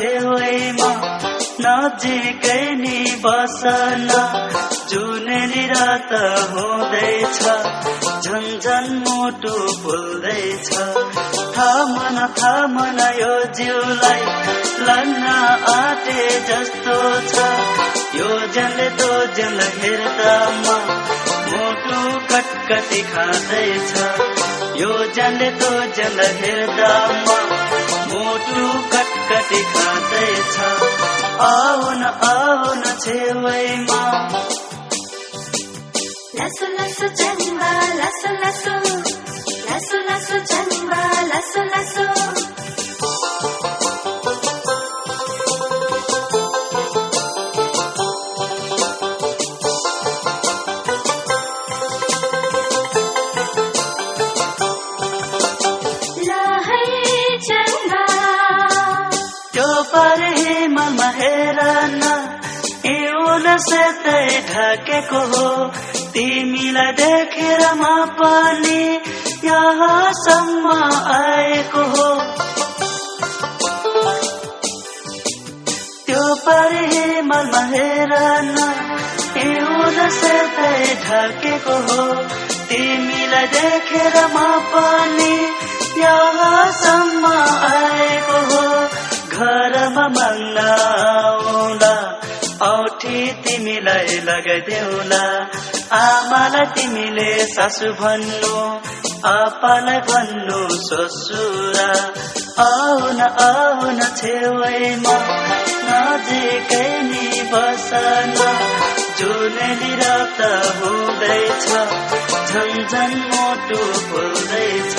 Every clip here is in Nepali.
छेउमा नजिकै नि बसन जुनेली रात हुँदैछ झन्झन मुटु फुल्दैछ थामन यो जिउलाई लन्न आँटे जस्तो छ यो जनले तो जन हेर्दामा मुटु कटकटी खाँदैछ यो जनले तो जन हेर्दामा मुटु कटकटी खाँदैछ आउन छेउमा लासो लासो जन्मा लासो लासो लासो लासो जन्मा लासो लासो हिमालमा हेर न एउन सेतै ढाकेको हो तिमीलाई देखेर म पनि यहाँसम्म आएको हो त्यो पर हिमालमा हेर न एउन सेतै ढाकेको हो तिमीलाई देखेर म पनि यहाँसम्म आएको हो घरमा माग्न आउला औठी तिमीलाई लगाइदेऊला आमालाई तिमीले सासु भन्नु आपालाई भन्नु ससुरा आउन छेउमा नजिकै नि बसन जुनेली रात हुँदैछ झन्झन मुटु फुल्दैछ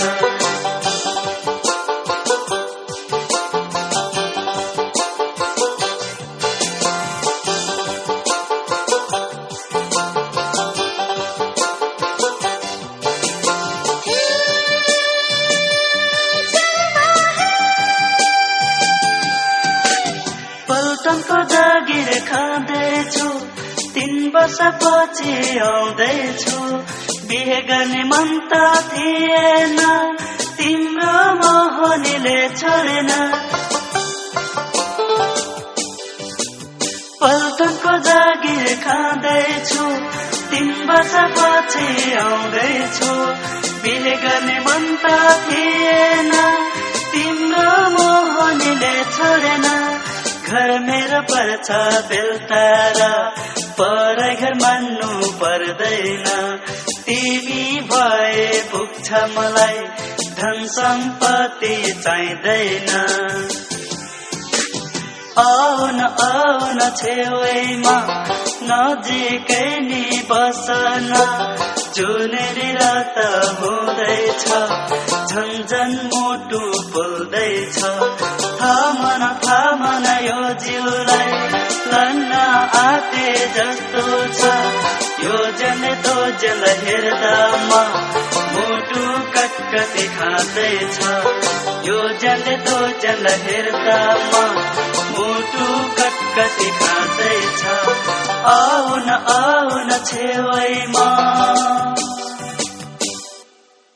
पल्टनको जागिर खाँदैछु 3 वर्षपछि आउँदैछु बिहे गर्ने मन त थिएन तिम्रो मोहनीले छोडेन पल्टनको जागिर खाँदैछु 3 वर्षपछि आउँदैछु बिहे गर्ने मन त थिएन तिम्रो मोहनीले छोडेन घर मेरो पर्छ बेलतारा पराई घर मान्नु पर्दैन तिमी भए पुग्छ मलाई धन सम्पत्ति चाहिँदैन आउन छेउमा नजिकै नि बसन जुनेली रात हुँदैछ झन्झन मुटु फुल्दैछ थामन यो जिउलाई लन्न आँटे जस्तो छ यो जनले तो जल हेर्दामा मुटु कटकटी खाँदैछ यो जनले तो जल हेर्दामा मुटु कटकटी खाँदैछ आउन छेउमा